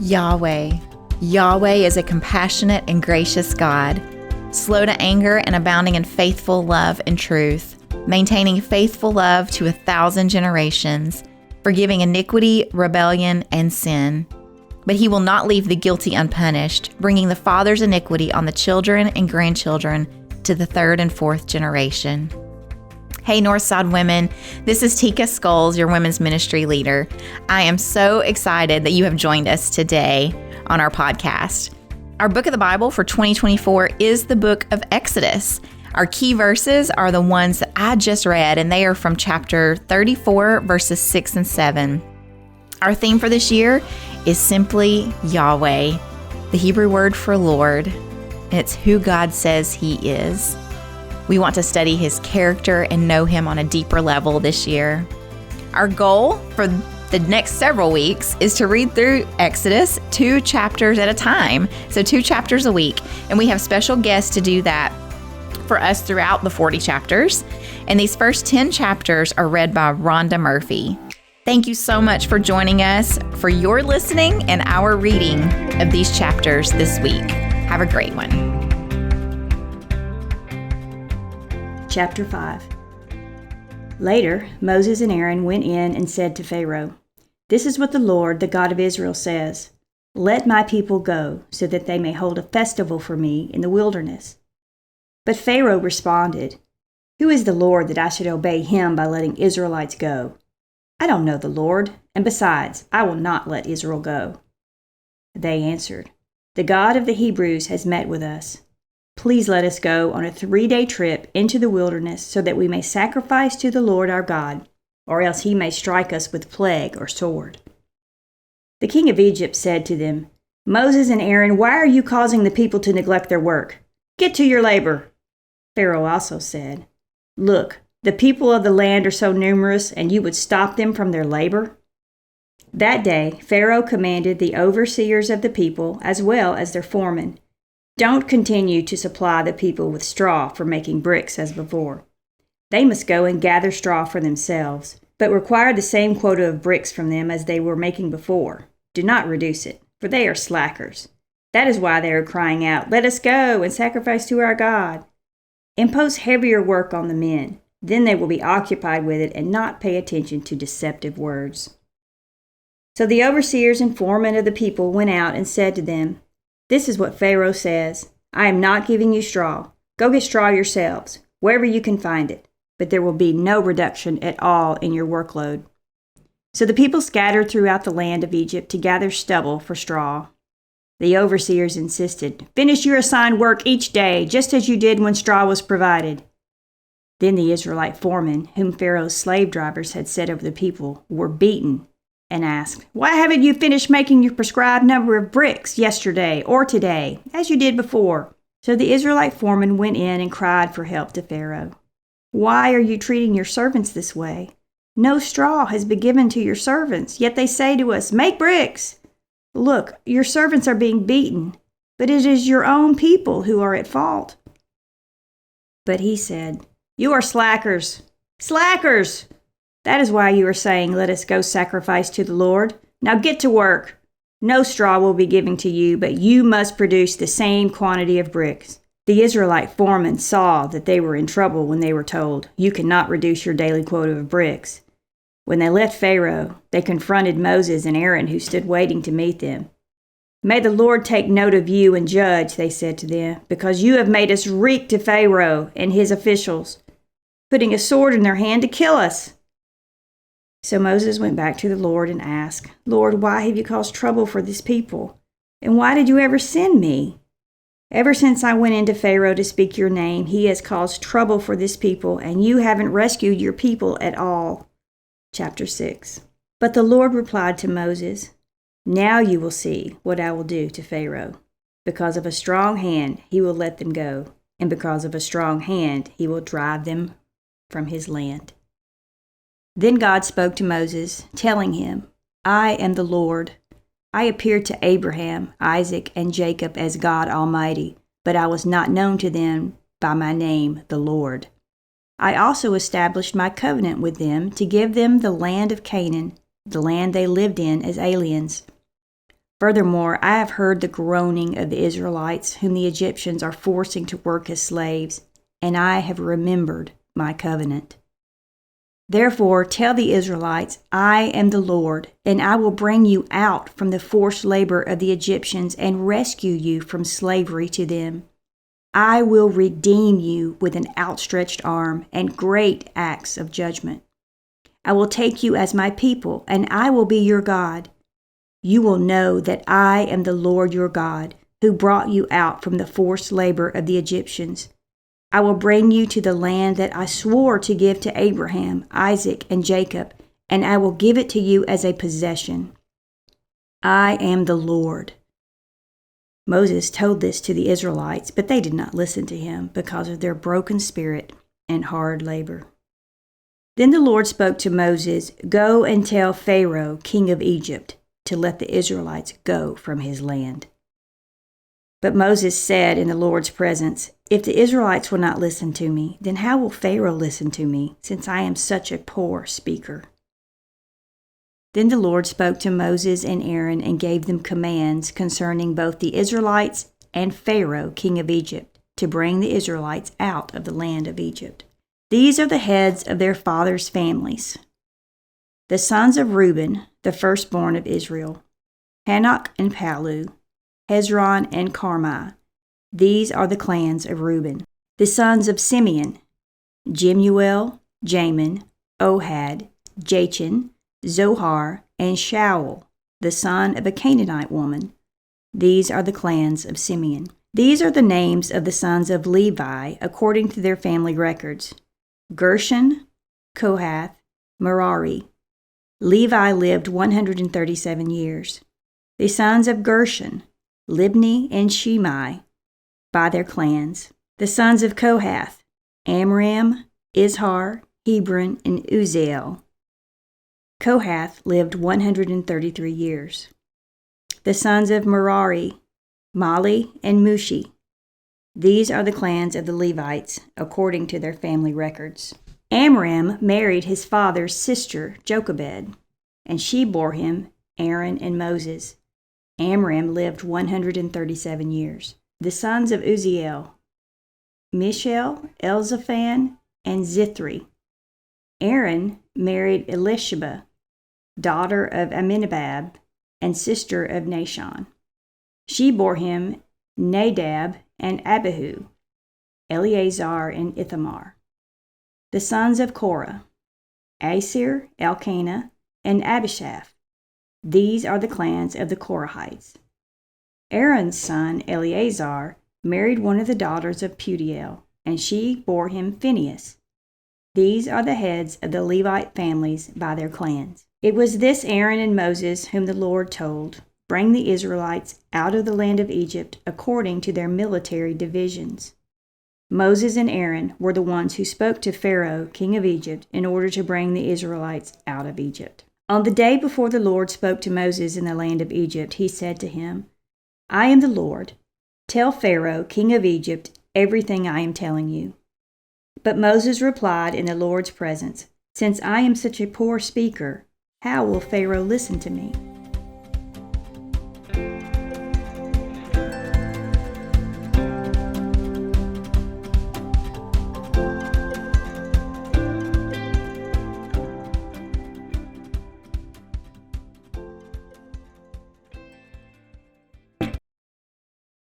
Yahweh. Yahweh is a compassionate and gracious God, slow to anger and abounding in faithful love and truth, maintaining faithful love to 1,000 generations, forgiving iniquity, rebellion, and sin. But he will not leave the guilty unpunished, bringing the father's iniquity on the children and grandchildren to the 3rd and 4th generation. Hey, Northside women, this is Tika Skulls, your women's ministry leader. I am so excited that you have joined us today on our podcast. Our book of the Bible for 2024 is the book of Exodus. Our key verses are the ones that I just read, and they are from chapter 34, verses 6 and 7. Our theme for this year is simply Yahweh, the Hebrew word for Lord. It's who God says He is. We want to study His character and know Him on a deeper level this year. Our goal for the next several weeks is to read through Exodus 2 chapters at a time, so 2 chapters a week. And we have special guests to do that for us throughout the 40 chapters. And these first 10 chapters are read by Rhonda Murphy. Thank you so much for joining us, for your listening and our reading of these chapters this week. Have a great one. Chapter 5. Later, Moses and Aaron went in and said to Pharaoh, "This is what the Lord, the God of Israel, says. Let my people go, so that they may hold a festival for me in the wilderness." But Pharaoh responded, "Who is the Lord that I should obey him by letting Israelites go? I don't know the Lord, and besides, I will not let Israel go." They answered, "The God of the Hebrews has met with us. Please let us go on a 3-day trip into the wilderness so that we may sacrifice to the Lord our God, or else he may strike us with plague or sword." The king of Egypt said to them, "Moses and Aaron, why are you causing the people to neglect their work? Get to your labor." Pharaoh also said, "Look, the people of the land are so numerous, and you would stop them from their labor?" That day, Pharaoh commanded the overseers of the people, as well as their foremen, "Don't continue to supply the people with straw for making bricks as before. They must go and gather straw for themselves, but require the same quota of bricks from them as they were making before. Do not reduce it, for they are slackers. That is why they are crying out, 'Let us go and sacrifice to our God.' Impose heavier work on the men. Then they will be occupied with it and not pay attention to deceptive words." So the overseers and foremen of the people went out and said to them, "This is what Pharaoh says. I am not giving you straw. Go get straw yourselves, wherever you can find it, but there will be no reduction at all in your workload." So the people scattered throughout the land of Egypt to gather stubble for straw. The overseers insisted, "Finish your assigned work each day, just as you did when straw was provided." Then the Israelite foremen, whom Pharaoh's slave drivers had set over the people, were beaten and asked, "Why haven't you finished making your prescribed number of bricks yesterday or today, as you did before?" So the Israelite foreman went in and cried for help to Pharaoh. "Why are you treating your servants this way? No straw has been given to your servants, yet they say to us, 'Make bricks.' Look, your servants are being beaten, but it is your own people who are at fault." But he said, "You are slackers, slackers! That is why you are saying, 'Let us go sacrifice to the Lord.' Now get to work. No straw will be given to you, but you must produce the same quantity of bricks." The Israelite foremen saw that they were in trouble when they were told, "You cannot reduce your daily quota of bricks." When they left Pharaoh, they confronted Moses and Aaron, who stood waiting to meet them. "May the Lord take note of you and judge," they said to them, "because you have made us reek to Pharaoh and his officials, putting a sword in their hand to kill us." So Moses went back to the Lord and asked, "Lord, why have you caused trouble for this people? And why did you ever send me? Ever since I went into Pharaoh to speak your name, he has caused trouble for this people, and you haven't rescued your people at all." Chapter 6. But the Lord replied to Moses, "Now you will see what I will do to Pharaoh. Because of a strong hand he will let them go, and because of a strong hand he will drive them from his land." Then God spoke to Moses, telling him, "I am the Lord. I appeared to Abraham, Isaac, and Jacob as God Almighty, but I was not known to them by my name, the Lord. I also established my covenant with them to give them the land of Canaan, the land they lived in as aliens. Furthermore, I have heard the groaning of the Israelites, whom the Egyptians are forcing to work as slaves, and I have remembered my covenant. Therefore, tell the Israelites, I am the Lord, and I will bring you out from the forced labor of the Egyptians and rescue you from slavery to them. I will redeem you with an outstretched arm and great acts of judgment. I will take you as my people, and I will be your God. You will know that I am the Lord your God, who brought you out from the forced labor of the Egyptians. I will bring you to the land that I swore to give to Abraham, Isaac, and Jacob, and I will give it to you as a possession. I am the Lord. Moses told this to the Israelites, but they did not listen to him because of their broken spirit and hard labor. Then the Lord spoke to Moses, Go and tell Pharaoh, king of Egypt, to let the Israelites go from his land. But Moses said in the Lord's presence, If the Israelites will not listen to me, then how will Pharaoh listen to me, since I am such a poor speaker? Then the Lord spoke to Moses and Aaron and gave them commands concerning both the Israelites and Pharaoh, king of Egypt, to bring the Israelites out of the land of Egypt. These are the heads of their fathers' families. The sons of Reuben, the firstborn of Israel, Hanok and Palu, Hezron and Carmi. These are the clans of Reuben. The sons of Simeon, Jemuel, Jamin, Ohad, Jachin, Zohar, and Shaul, the son of a Canaanite woman. These are the clans of Simeon. These are the names of the sons of Levi according to their family records: Gershon, Kohath, Merari. Levi lived 137 years. The sons of Gershon, Libni and Shimei, by their clans. The sons of Kohath, Amram, Izhar, Hebron, and Uzziel. Kohath lived 133 years. The sons of Merari, Mali and Mushi. These are the clans of the Levites, according to their family records. Amram married his father's sister, Jochebed, and she bore him Aaron and Moses. Amram lived 137 years. The sons of Uzziel, Mishael, Elzaphan, and Zithri. Aaron married Elisheba, daughter of Aminadab and sister of Nahshon. She bore him Nadab and Abihu, Eleazar and Ithamar. The sons of Korah, Asir, Elkanah, and Abishaph. These are the clans of the Korahites. Aaron's son Eleazar married one of the daughters of Putiel, and she bore him Phinehas. These are the heads of the Levite families by their clans. It was this Aaron and Moses whom the Lord told, Bring the Israelites out of the land of Egypt according to their military divisions. Moses and Aaron were the ones who spoke to Pharaoh, king of Egypt, in order to bring the Israelites out of Egypt. On the day before the Lord spoke to Moses in the land of Egypt, he said to him, I am the Lord. Tell Pharaoh, king of Egypt, everything I am telling you. But Moses replied in the Lord's presence, Since I am such a poor speaker, how will Pharaoh listen to me?